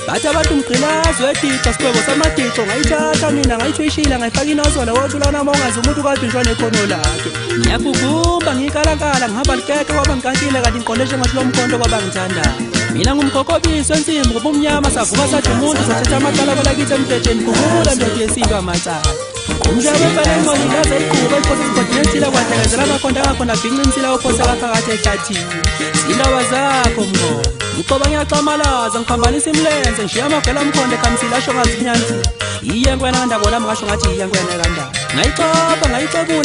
bathi abantu mgqilazi weditha sigwebo samaditho ngayithatha mina ngayithwishila ngayifaka inozolo wothulana uma ungazi umuntu ukabhinjwa nekhono lakhe ngiyagugumba ngiyikalankala ngihamba likeke kwaba ngikantile kanti ngiqondeshe ngathi lo mkhonto kwaba ngithandayo mina ngumkhokobisi wensimbi ngoba umnyama savuka sathi umuntu sathetha amacala kwelakithi emdetsheni khumbula ndoda yesintu amacala umhlaba wemfanenqono ngaze iquba iphose isigodinethile kwadlengezela amakhonto angakhona bhinqa imsila ophoseka phakathi ehlathini indaba zakho mngqondo uqoba ngiyacamalaza ngiphambanisa imlenze ngishiya amagwela amkhonto ekhamsila asho ngazinyanzi iye nkwena ngandabona ngasho ngathi iye nkwena kanjani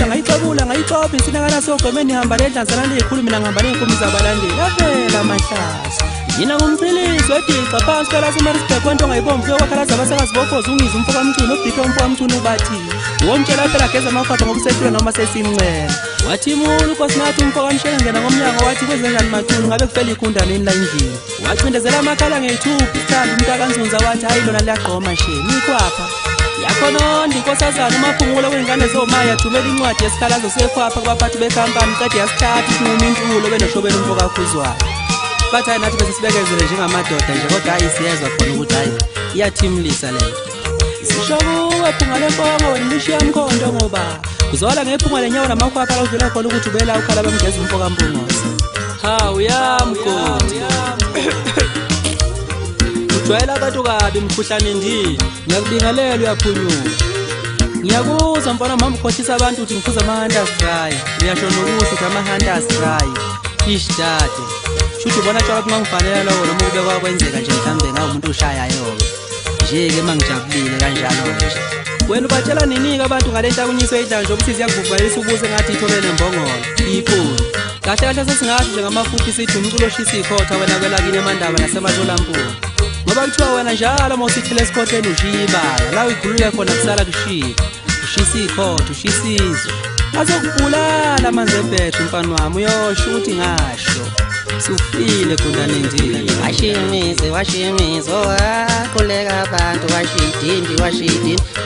ngayicebula ngayicopha insinakala sogwemeni ihamba ledlanzana likhulu mina ngihamba ney'nkumi zabalandeli avela amahlasa Mina ngumcilisi wedica phansi kwela seMaritzburg kwento ngayibomvu yokwakhala abasakazi bokhozi ungiza umfo kaMthunu obhika umfo kaMthunu bathi womtshela phela geza amafatha ngokusehlule noma sesimncela wathi imulu nkosinathi umfo kaMshele ngena ngomnyango wathi kwezenjani Mathunu ngabe kufela ikhundane la endlini wacindezela amakhala ngeyithupha isithanda umntakaNzunza wathi hayi lona liyagqoma she nikhwapha yakhononda inkosazana umaphumulo wengane zomaya thumela incwadi yesikhalazo sekhwapha kubaphathi bekhampani qede yasithatha isinqumo intulo benoshobela umfo kaKhuzwayo bathi hayi nathi bese sibekezele njengamadoda nje kodwa hayi siyezwa khona ukuthi hayi iyathimlisa lento sishokuwe phunga lempongo wena ulishiya mkhondo ngoba kuzola ngephunga lenyawo namakhwapha la udlula khona ukuthi ubela ukhala bamgeza umfo kaMpungosi hawu yamkhoti ujwayela abantu kabi mkhuhlane ndini ngiyakubingelela uyaphunyuka ngiyakuza mfana mama ukhohlisa abantu uthi ngiphuza ama-hunters dry uyasho nokusho ukuthi ama-hunters dry ishdade shuthi ubona tshwala kungangifanele lokho noma ukube kwakwenzeka nje mhlawumbe ngawo umuntu ushayayo-ke nje-ke mangijabulile kanjalo-ke nje wena ubatshela nini-ke abantu ngale ntakunyiswe idlanje ukuthi ziyakuvuvalisa ubuse ngathi ithobele nembongolo iy'puni kahle kahle sesingasho nje ngamafuthi sithi umculo oshisa ikhotha wena kwelakini emandaba nasematholampunga ngoba kuthiwa wena njalo uma usithile esikhotheni ushiya ibala la uyikhulule khona kusala kushika ushisa ikhotha ushisa izwe azokubulala amanzi ebheshe mfana wami uyosho ukuthi ngasho sufile kundane ndini washimize wakhuleka abantu washidindi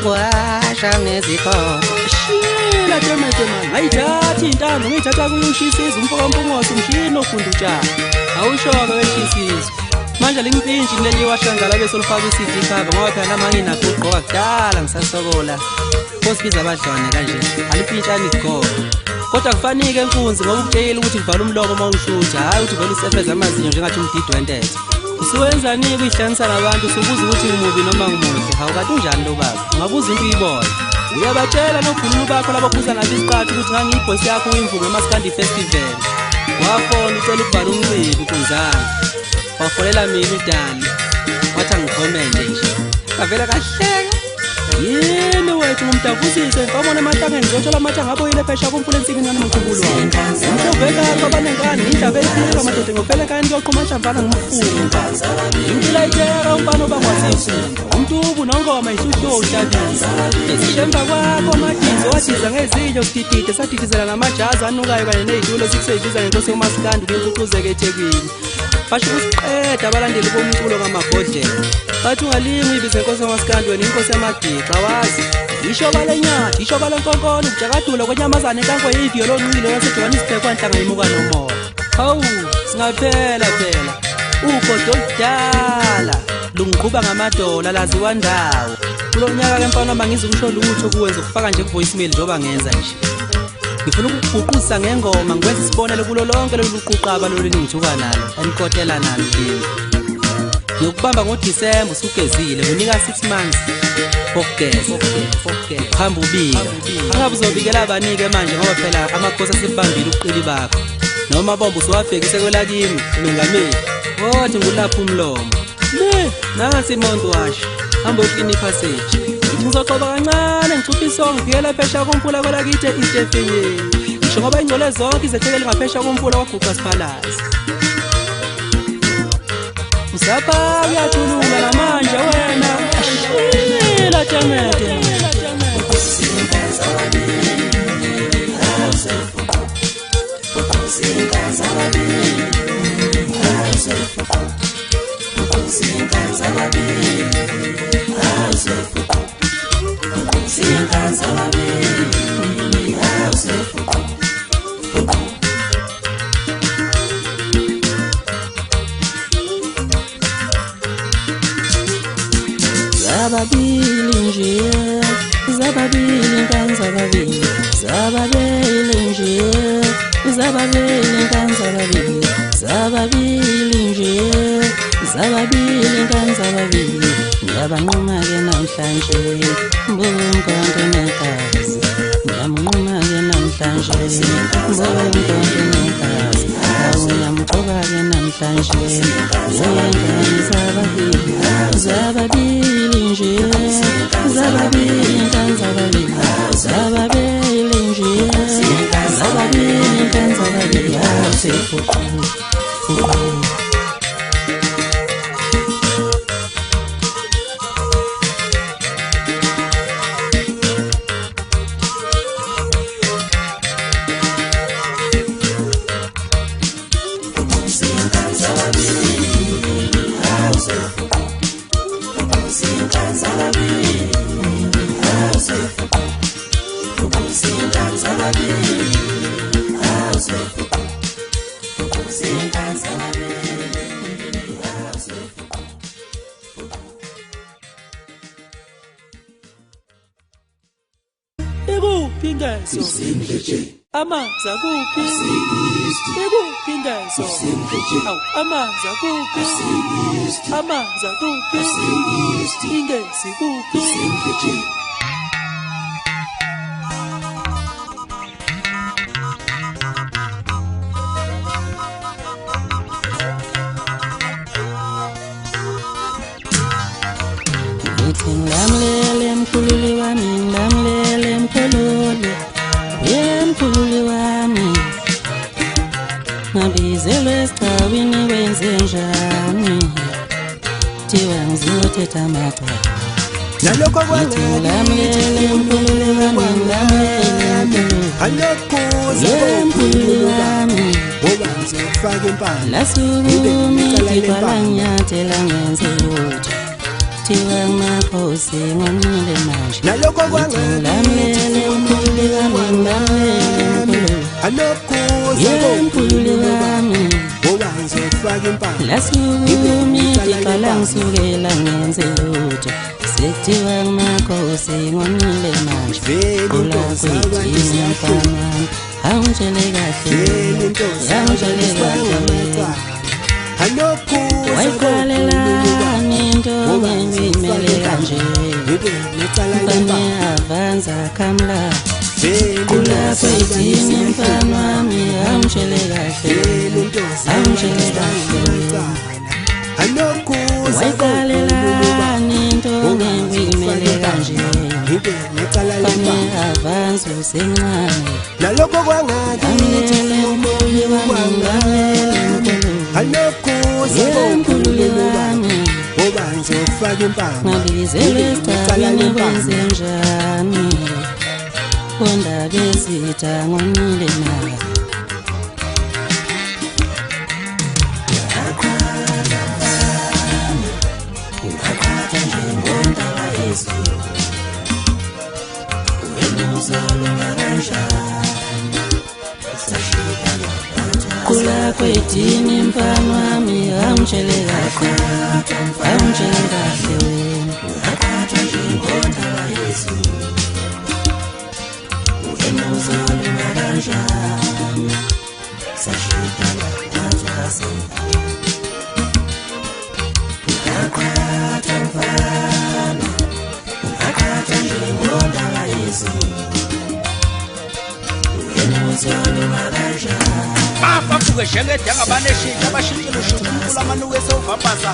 washa nezikhotha shila temetemani ngayithathi intando ngiyithatha kuyushisa izwe umfo kaMpungosi umshini ofunda utshani awushoke weshisa izwe manje limpintshi leli washangala bese ulifaka i-CD cover ngoba phela nama nginakho ugqoka kudala ngisasokola phosibiza abadlwane kanje alimpintshani igqoka kodwa kufanike enkunzi ngoba ukutshela ukuthi kuvala umlomo uma ushutha hayi ukuthi vele usefeza amazinyo njengathi umdidi wentethe usuwenzani-ke uyihlanganisa nabantu usubuza ukuthi ngumubi noma ngimuhle hawu kade unjani lo baba ungabuza into uyibona uyabatshela nokhululu bakho labaphuza nabo isiqathi ukuthi ngangiyibhosi yakho uyimvuku emaskandi festival wafona ucela ukuvala umcibi kunzani wafolela mina udani wathi angikhomente nje avela kahleka yini wethu ngumdavuzise ngabona amahlangeni ngizothola amathanga aboyile phesha kumfula ensikini nami mkhulu wami umhlovekakho abanenkani indaba eyiphika madoda ngofele nkani kuyoqhuma amahlamvana ngimfunga inkilayiteka umfana obangwasifunda umntubu nongoma isuhlo uhlabisa esishemva kwakho amadizo wadiza ngezinyo sididide sadidizela ngamajazi anukayo kanye ney'tulo sikuseyibiza ngenkosi yomasikandi kuyintuthuzeke eThekwini basho ukusiqeda abalandeli bomculo ngamabhodlela bathi ungalingi ibize inkosi yamasikandi wena inkosi yamadixa wazi ishoba lenyathi ishoba lenkonkolo ukujakadula kwenyamazane enkanko yiviyo loncile waseJohannesburg kwanhlanga yimuka nomoya hawu singaphela phela ugodo oludala lungiqhuba ngamadola laziwa ndawo kulo nyaka-ke mfana wami angizi ukusho lutho kuwenza ukufaka nje ku-voicemail njengoba ngenza nje ngifuna ukuguqusa ngengoma ngikwenza isibonelo kulo lonke lolu luquqaba lolu ningithuka nalo enikotela nalo kimi ngiyokubamba ngoDisemba usugezile unika 6 months okugeza hamba ubika angabe uzobikela abanike manje ngoba phela amakhosi asebambile uqili bakho noma bombo usuwabhekise kwelakimi umengameli wothi ngulapha umlomo le nasi imonto washo hamba uklini passage ngithi ngizoqoba kancane ngicupha isongo ngiviyela phesha komfula kwelakithi eStephenye ngisho ngoba ingcole zonke izethekele ngaphesha komfula kwaguqa siphalazi usapha uyathulula namanje wena ashila temete Zababili nje, zababili nkanzababili, zababili nje, zababili nkanzababili, zababili nje, zababili nkanzababili, ngiyabanquma-ke namhlanje, mbonkonke nekazi, ngiyamunquma-ke namhlanje, mbonkonke nekazi, awuyamgcoba-ke namhlanje, zengane zababili, zababili nje, zababili nkanzababili, zababili nje, zababili nkanzababili, awusefuqu, fuqu. Ikuphi ngeso amanzi akuphi ikuphi ngeso awu amanzi akuphi amanzi akuphi ingesi kuphi Ngamlele mkhululi wami ngamlele mkhululi yemkhululi wami ngabizelwe esicawini wenze njani thiwa ngizothetha amagama nalokho ngamlele mkhululi wami ngamlele mkhululi wami ngoba ngizofaka impala lasukumi kwalanyathela ngenze lutho thiwa makhosi ngonile manje nalokho ngamlele mkhululi wami ngamlele mkhululi wami ngoba ngizofaka impala lasukumi kwalangisukela ngenze lutho sekuthiwa makhosi ngonile manje kula kwethini mfana angitshele kahle angitshele kahle wayiqalelani into ngimele kanje mfane avanza kamla kula kwethini mfana wami angitshele kahle angitshele kahle wayiqalelani into ngimele kanje mfane avanza usencane nalokho ngamlele mkhululi wami ngamlele mkhululi wami ngoba ngizofaka impala ngabizelwe esicawini wenze njani kondaba ezitha ngonile nayo kula kwethini mfana wami angitshele kahle angitshele kahle bafafuke njengedanga abaneshintsha abashintshile ushunqula amanuku esovabhaza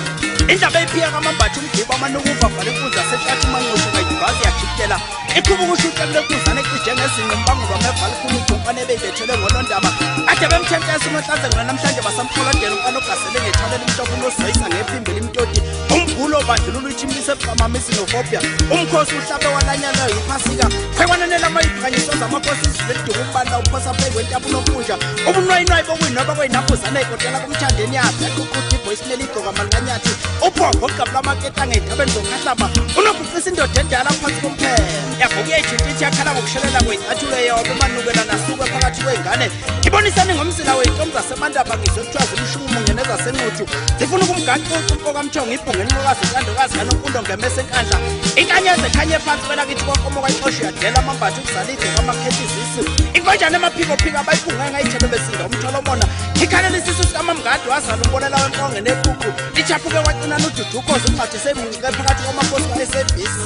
indaba eyiphika kamambatha umdiba amanuku uvavale imfuza asehlathi umanqushu ngayidibhazi yajikitela iqhuba ukushuta kulekuzane ecije ngezinqa umbangulwa mevali funa udumpane ebeyibethele ngolondaba ade bemthentesa unohlanzekela namhlanje basamtholadela umfana ogasele ngethalela imhlophe unozoyisa ngephimbela imtoti umgulo obandlulula uyithimlisa ebuqamamisi nofobia umkhosi uhlabe walanyana yiphasika khekwananela amayibhikanyiso zamakhosi iziveliduka ukubanda uphosa phezu kwentaba unofunja ubunwayinwayi bokuyinwaba kweyinaphuzana eyikotela kumthandeni yakhe aququda ibhoyisineli igqoka malanganyathi uphombo ogabula amaketa ngey'ntabeni zokhahlaba unobuqisa indoda endala phansi komphela yavuka iyayitshintshi yakhala ngokushelela kweyicathulo yobo umanukela nasuke phakathi kwey'ngane ibonisani ngomsila wey'ntombi zasemandaba ngizokuthiwa zimshumo ngenezasenquthu zifuna ukumgacuca umfokamthongo ibhungeni inqokazi intandokazi kanomfundo ngemese enkandla inkanyezi ekhanye phansi kwelakithi konkomo kwayixosho yadlela amambatha ukuzalidle kwamakhethi izisi inkonjane emaphikophiko abayibhungayo ngayithebe besinda umtholomona ikhalela isisu sikamamngadi wazala umbolela wenkonge nepuku ichaphuke kwacinana ududukhozi umnqathi semunqike phakathi kwamakhosi ka-SABC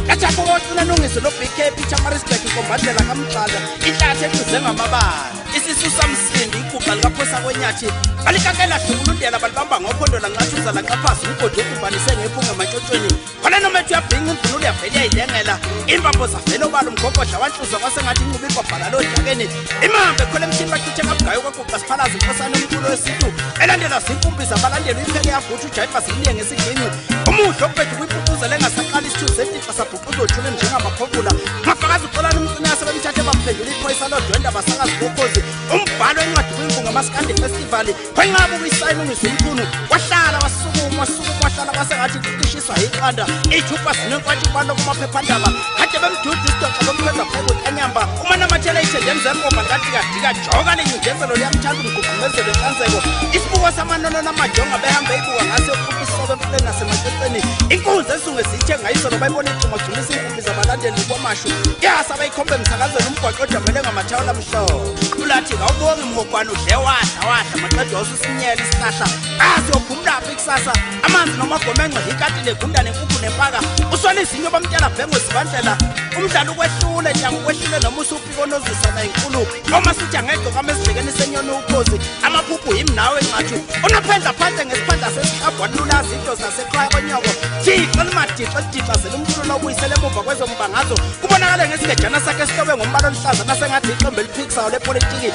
kachaphuke wacinana ungiso no-BK ichamarisbek inkombandlela kamgxala inhlathi ekuze ngamabala isisu samsindi iguqa likaphosa kwenyathi balikakela hlubulundela balibamba ngophondo lanqathuza lanqaphasi umgodi okumbanise ngephunga emantshotshweni khona nomethu uyabhinqa imvunulo yavele yayidengela imbambo zavele obala umgogodla wanhluza kwasengathi inqubo ibabhala lodakeni imahambe khona emthini bachithe kabugayo kwaguqa siphalaza inkosana umculo wesintu elandelwa zimfumbi zabalandeli uyipheke yavutha ujayiva ziliye ngesiginci umuhle okubetha ukuyiphucuzela engasaqala isithuzi setixa sabhuquza ojuleni njengamaphovula ngafakazi uxolana umcina yasebemthathe baphendula iphoyisa lodwenda basakazi bokhozi umbhalo encwadi kwingunga maskandi festivali kwenqaba ukuyisayina ungizumkhunu wahlala wasukuma wahlala kwasengathi kuqishiswa yiqanda iy'thupha zinenkwatshi ubalo kumaphephandaba kade bemduda isidoxa lokupheza pheko enyamba umanamathela ithendeni zenkomba ngatikadika joka linyudezelo liyamthanda umgugumezelo enhlanzeko isibuko samanono namajonga behambe ibuka ngase uqupha isisobe emfuleni nasemaceceni inkunzi esunge ziyithe ngayizolo bayibona igcumagcumisa iinkumbi zabalali esandleni kwamashu yasa bayikhombe emsakazweni umgwaqo ojamele ngamathawula amhlophe ulathi awubongi mngogwana udle wadla maqedwa ususinyela isihlahla asiyophumulaphi kusasa amanzi nomagomenxe ikati legunda nenkukhu nempaka uswala izinyo bamtela bhengo sibandlela umdlalo ukwehlule njango ukwehlule noma usuphi konozisana inkulu noma sithi angedwa kamesibhekeni senyoni ukhozi amaphuphu yimi nawe ncathi unaphendla phansi ngesiphandla sesihlabhu walulazi into zasekhaya konyoko thixo limadixo lidixazela umculo lokuyisela emuva kwezombangazo kubonakale ngesigejana sakhe esihlobe ngombala oluhlaza nasengathi iqembu eliphikisayo lepolitiki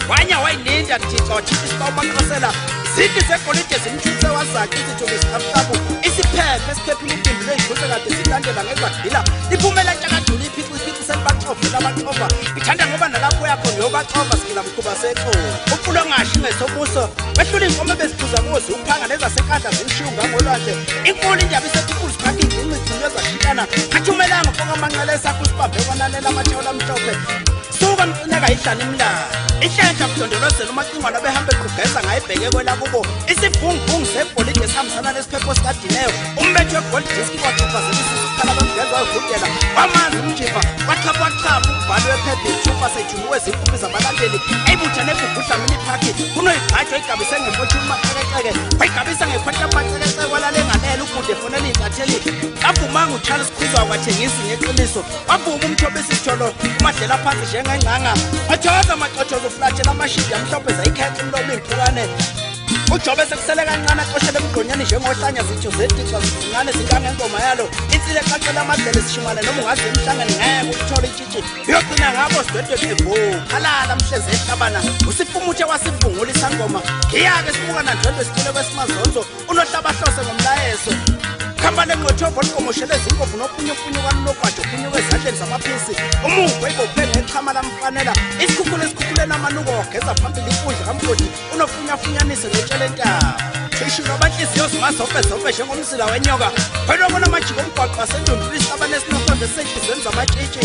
wanya wayininja thixo wathitha isibawumaxosela zithi zegolide zimthuthe wazakhe izithubi zikahlabu isiphephe esiphephile impimbi ley'guse kade silandela ngezagila liphumela ntyakadula iphicisithi selibachofela abaxova ithanda ngoba nalapho yakho ngiyobachova sikila mkhuba sexovu ufulo ngashi ngesobuso wehlula iy'nkomo beziphuza kuzi uphanga nezasenkandla zilishiya ungangolwandle inkulu indaba isetikulu ziphatha iy'ngcinci igcinywe zashintana athumelanga ufoka amanqele esakho usibambe kwanalela amathawula amhlophe suka mcineka ihlala imlala ihlenhla kudondolozela umacingwana behambe equgeza ngayibheke kwelakubo isibhungubhungu segolide esihambisana nesiphepho sikadineyo umbetho wegold disk kwaxophazela isisikhala bamgeza wayevudela wamanzi umjiva waxhaphaxhapha umbhalo wephepha ithupa sejuniwe zinkuphi zabalandeli eyibutha negugudla miniphakhi kunoyigqatshwa igabise ngefotshuni maxekexeke wayigabisa ngekhwatha maxekexeke kwalalenganele ukude fonela iy'ntatheli avumanga uCharles Khuzwa kwathengisi ngeqiniso wavuma umthobisi isitholo umadlela phansi njengengcanga wathoza amaxothozo uflatshela amashidi amhlophe zayikhetha umlomo iy'mpukane uJobe sekusele kancane aqoshele emgqonyeni njengohlanya zitho zedixwa zincane zingangengoma yalo insile eqaqela amadlela sishimane noma ungaze emhlangane ngeke ukuthola itshitshi uyogcina ngabo sidwedwe bebo khalala mhlezi ehlabana usifumuthe wasivungula isangoma ngiyake sibuka nandwendwe sicile kwesimazonzo unohlabahlose ngomlayezo khamba lenqothobo likomoshele izinkovu nophunyuphunyukana unogwajo ophunyuka ezandleni zamaphisi umuvo ibophele ngeqhama lamfanela isikhukhuleni amanuko wageza phambili inkundla kamgodi unofunyafunyanise netshele ntaba thishilo abanhliziyo zingazobhezobhe njengomzila wenyoka phela amajiko omgwaqo asendundulisa abanesinokonde senhliziyweni zamatshitshi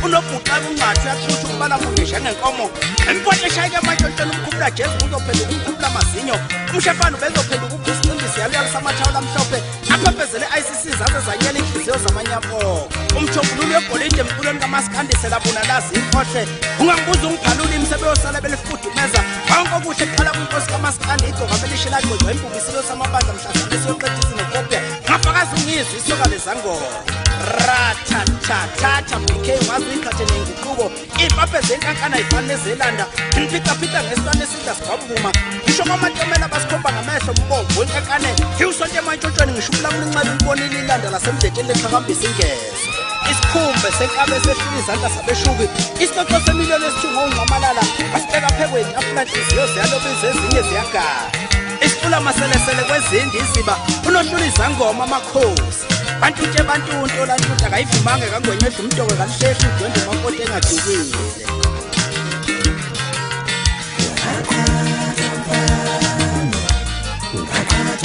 unobhuqaka ungathi uyaxutha ukubala munye njengenkomo empote eshayike amantshontshela umkhumula jezi uzophenduka umkhumula mazinyo umshefana ubezophenduka ubusicimbisi yaluyalisa amathawula amhlophe aphephezele i-ICC zaze zanyela inhliziyo zamanyapoko umthomvululo wegolide emculweni kamasikandise labunalazi ikhohle ungangibuza ungiphalula imsebeyosala belifudumeza konke okuhle kuqala kwinkosi kamasikandi igcoka belishilagcozwa imbubisilo samabandla mhlazanisi yoqedisi nekopya ngafakazi ungizwe isoka lezangoma ratatata bk wazi ikhathe nenguquko iy'mpaphe zenkankana yifana nezelanda ngiphicaphica ngesitwane esidla sigwabuma ngisho kwamantomela basikhomba ngamehlo mbombo wenkankane ngiwusonto emantshotshweni ngisho umlamlincela umbonile ilanda lasemdleteni leqhakambisa ingezo isikhumbe senkabe esehlula izandla sabeshuki isicoco semiliyoni esithungo ungqamalala basibeka phekweni afulanhliziyo ziyalobiza ezinye ziyagala isicula maselesele kwezindi iziba unohlula izangoma amakhosi bantuntshe bantunto lantunta kayivumange kangwenyedla umtoko kalisheshe udwende umakoti engadukile Ungakhatha